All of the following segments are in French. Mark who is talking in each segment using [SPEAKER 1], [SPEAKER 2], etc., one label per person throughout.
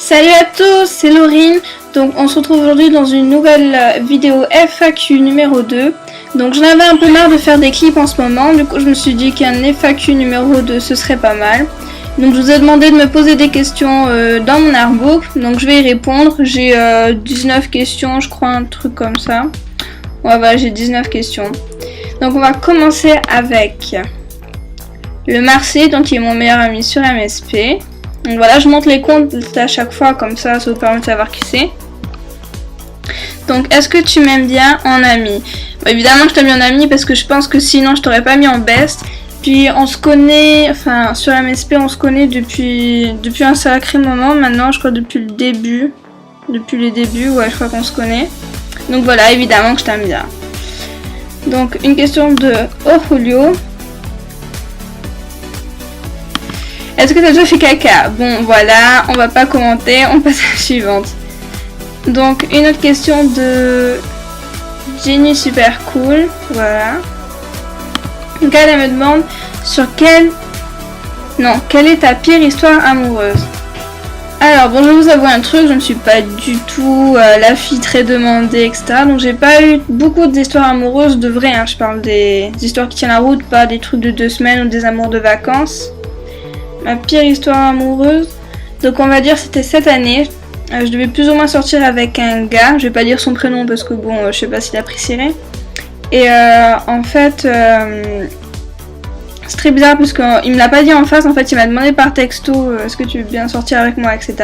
[SPEAKER 1] Salut à tous, c'est Laurine. Donc on se retrouve aujourd'hui dans une nouvelle vidéo FAQ numéro 2. Donc j'en avais un peu marre de faire des clips en ce moment, du coup je me suis dit qu'un FAQ numéro 2 ce serait pas mal. Donc je vous ai demandé de me poser des questions dans mon artbook, donc je vais y répondre. J'ai 19 questions, je crois, un truc comme ça. Ouais, voilà, j'ai 19 questions. Donc on va commencer avec le Marseille, donc qui est mon meilleur ami sur MSP. Donc voilà, je monte les comptes à chaque fois, comme ça vous permet de savoir qui c'est. Donc, est-ce que tu m'aimes bien en ami? Bah, évidemment que je t'aime bien en ami parce que je pense que sinon je t'aurais pas mis en best. Puis on se connaît, enfin sur MSP on se connaît depuis un sacré moment maintenant, je crois depuis le début. Depuis les débuts, ouais, je crois qu'on se connaît. Donc voilà, évidemment que je t'aime bien. Donc une question de Julio. Est-ce que t'as déjà fait caca? Bon voilà, on va pas commenter, on passe à la suivante. Donc une autre question de Jenny super cool, voilà. Donc elle me demande quelle est ta pire histoire amoureuse? Alors bon, je vais vous avouer un truc, je ne suis pas du tout la fille très demandée, etc. Donc j'ai pas eu beaucoup d'histoires amoureuses de vrai, hein. Je parle des histoires qui tiennent la route, pas des trucs de 2 semaines ou des amours de vacances. Ma pire histoire amoureuse, donc on va dire c'était cette année. Je devais plus ou moins sortir avec un gars, je vais pas dire son prénom parce que bon, je sais pas s'il apprécierait. Et en fait, c'est très bizarre parce qu'il me l'a pas dit en face, en fait il m'a demandé par texto est-ce que tu veux bien sortir avec moi, etc.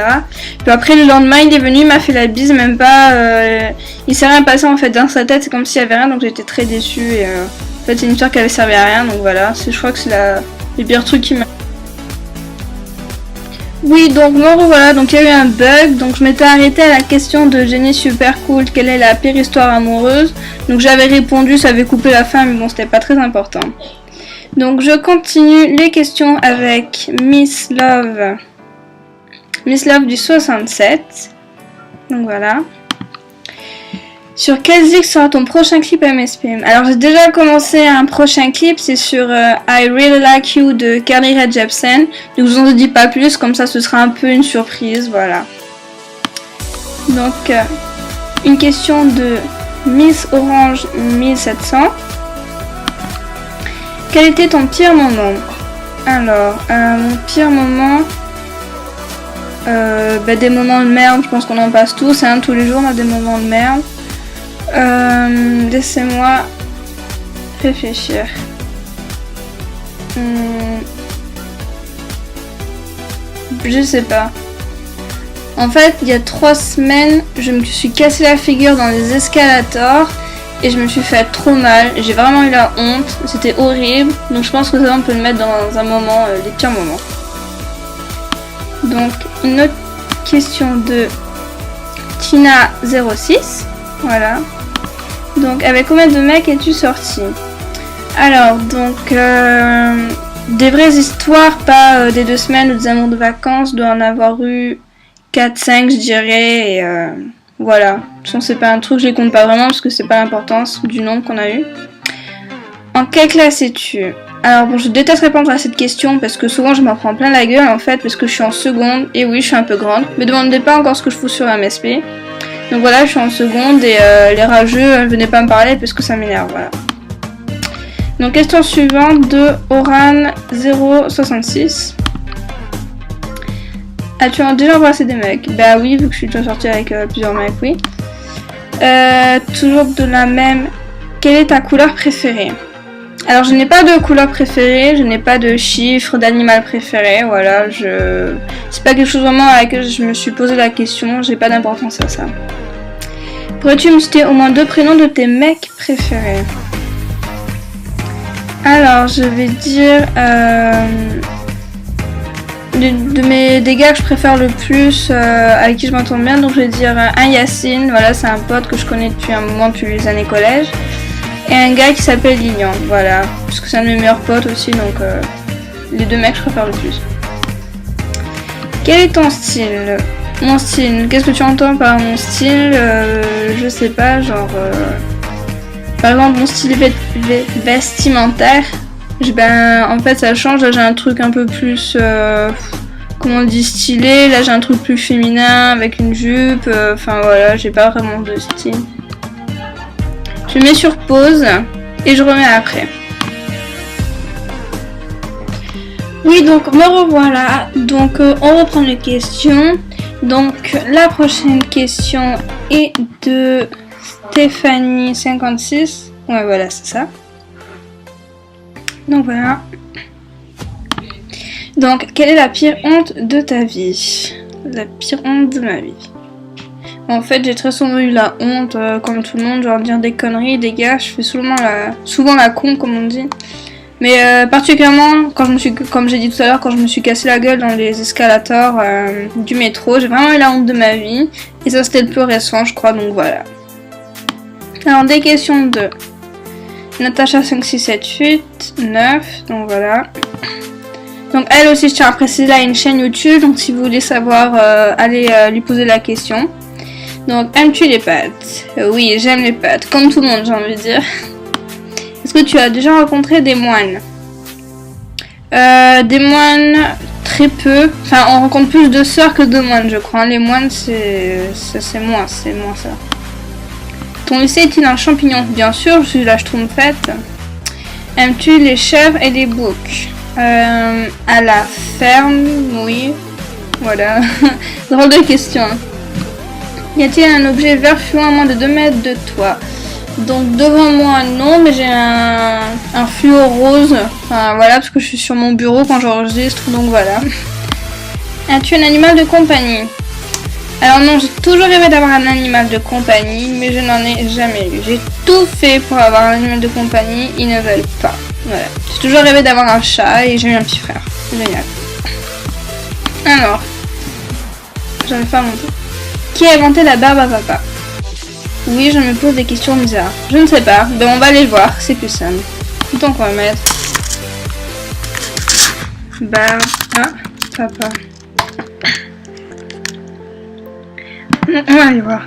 [SPEAKER 1] Puis après le lendemain il est venu, il m'a fait la bise, même pas, il s'est rien passé en fait dans sa tête, c'est comme s'il y avait rien, donc j'étais très déçue. Et en fait c'est une histoire qui avait servi à rien, donc voilà, je crois que c'est le pire truc qui m'a... Oui, donc me revoilà, donc il y a eu un bug, donc je m'étais arrêtée à la question de Jenny super cool, quelle est la pire histoire amoureuse. Donc j'avais répondu, ça avait coupé la fin, mais bon c'était pas très important. Donc je continue les questions avec Miss Love du 67. Donc voilà. Sur quel zik sera ton prochain clip MSP? Alors j'ai déjà commencé un prochain clip, c'est sur I Really Like You de Carly Rae Jepsen. Donc je vous en dis pas plus, comme ça ce sera un peu une surprise, voilà. Donc une question de Miss Orange 1700. Quel était ton pire moment? Alors, mon pire moment... des moments de merde, je pense qu'on en passe tous, hein, tous les jours on a des moments de merde. Laissez-moi réfléchir. Je sais pas. En fait, il y a 3 semaines, je me suis cassé la figure dans les escalators et je me suis fait trop mal. J'ai vraiment eu la honte. C'était horrible. Donc je pense que ça on peut le mettre dans un moment, les pires moments. Donc une autre question de Tina06. Voilà. Donc avec combien de mecs es-tu sorti? Alors donc des vraies histoires, pas des 2 semaines ou des amours de vacances, doit en avoir eu 4-5 je dirais, et voilà. De toute façon c'est pas un truc, je les compte pas vraiment parce que c'est pas l'importance du nombre qu'on a eu. En quelle classe es-tu? Alors bon, je déteste répondre à cette question parce que souvent je m'en prends plein la gueule en fait parce que je suis en seconde, et oui je suis un peu grande. Me demandez pas encore ce que je fous sur MSP. Donc voilà, je suis en seconde et les rageux, venez pas me parler parce que ça m'énerve, voilà. Donc question suivante de Oran 066. As-tu déjà embrassé des mecs? Bah oui, vu que je suis déjà sortie avec plusieurs mecs, oui. Toujours de la même. Quelle est ta couleur préférée? Alors je n'ai pas de couleur préférée, je n'ai pas de chiffre d'animal préféré, voilà, c'est pas quelque chose vraiment à laquelle je me suis posé la question, j'ai pas d'importance à ça. Pourrais-tu me citer au moins 2 prénoms de tes mecs préférés? Alors je vais dire des gars que je préfère le plus, avec qui je m'entends bien, donc je vais dire un Yacine, voilà, c'est un pote que je connais depuis un moment, depuis les années collège. Et un gars qui s'appelle Lilian, voilà, parce que c'est un de mes meilleurs potes aussi, donc les 2 mecs que je préfère le plus. Quel est ton style? Mon style, qu'est-ce que tu entends par mon style? Je sais pas, genre... par exemple, mon style vestimentaire, en fait ça change, là j'ai un truc un peu plus... comment on dit, stylé. Là j'ai un truc plus féminin avec une jupe. Enfin voilà, j'ai pas vraiment de style. Je mets sur pause et je remets après. Oui, donc me revoilà. Donc on reprend les questions. Donc la prochaine question est de Stéphanie56. Ouais, voilà, c'est ça. Donc voilà. Donc, quelle est la pire honte de ta vie? La pire honte de ma vie. En fait, j'ai très souvent eu la honte, comme tout le monde, genre dire des conneries, des gars. Je fais souvent la con, comme on dit. Mais particulièrement, comme j'ai dit tout à l'heure, quand je me suis cassé la gueule dans les escalators du métro, j'ai vraiment eu la honte de ma vie. Et ça, c'était le plus récent, je crois, donc voilà. Alors, des questions de Natacha 5678, 9, donc voilà. Donc elle aussi, je tiens à préciser, elle a une chaîne YouTube, donc si vous voulez savoir, allez lui poser la question. Donc, aimes-tu les pâtes? Oui, j'aime les pâtes, comme tout le monde, j'ai envie de dire. Est-ce que tu as déjà rencontré des moines? Des moines, très peu. Enfin, on rencontre plus de sœurs que de moines, je crois. Les moines, c'est moins ça. Ton lycée est-il un champignon? Bien sûr, je suis la schtroumpfette. Aimes-tu les chèvres et les boucs? À la ferme, oui. Voilà. Drôle de question. Y a-t-il un objet vert fluo à moins de 2 mètres de toi? Donc devant moi non, mais j'ai un fluo rose. Enfin voilà, parce que je suis sur mon bureau quand j'enregistre, donc voilà. As-tu un animal de compagnie? Alors non, j'ai toujours rêvé d'avoir un animal de compagnie, mais je n'en ai jamais eu. J'ai tout fait pour avoir un animal de compagnie, ils ne veulent pas. Voilà. J'ai toujours rêvé d'avoir un chat et j'ai eu un petit frère. Génial. Alors, j'arrive pas à monter. Qui a inventé la barbe à papa? Oui, je me pose des questions bizarres. Je ne sais pas. Ben on va aller le voir, c'est plus simple. Donc on va mettre barbe à papa. On va aller voir.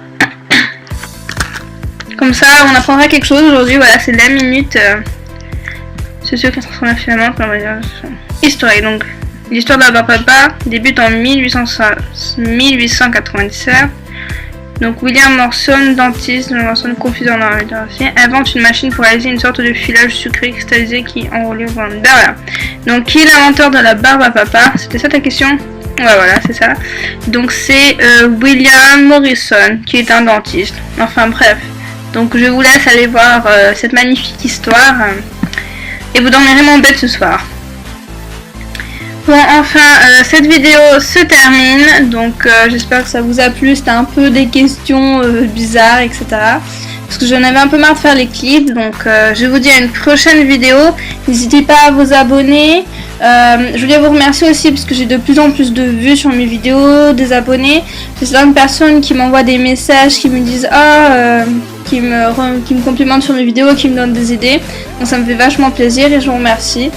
[SPEAKER 1] Comme ça, on apprendra quelque chose aujourd'hui. Voilà, c'est la minute. C'est sûr qui transforme finalement comme historique. Donc, l'histoire de la barbe à papa débute en 1897. Donc, William Morson, dentiste, Morson confiseur dans la radiographie, invente une machine pour réaliser une sorte de filage sucré cristallisé qui enroulait au ventre. Voilà. Donc, qui est l'inventeur de la barbe à papa? C'était ça ta question? Ouais, voilà, c'est ça. Donc, c'est William Morrison, qui est un dentiste. Enfin, bref. Donc, je vous laisse aller voir cette magnifique histoire. Et vous dormirez moins bête ce soir. Bon, enfin, cette vidéo se termine. Donc, j'espère que ça vous a plu. C'était un peu des questions bizarres, etc. Parce que j'en avais un peu marre de faire les clips. Donc, je vous dis à une prochaine vidéo. N'hésitez pas à vous abonner. Je voulais vous remercier aussi parce que j'ai de plus en plus de vues sur mes vidéos, des abonnés. J'ai certaines personnes qui m'envoient des messages, qui me disent qui me complimentent sur mes vidéos, qui me donnent des idées. Donc ça me fait vachement plaisir et je vous remercie.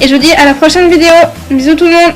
[SPEAKER 1] Et je vous dis à la prochaine vidéo. Bisous tout le monde.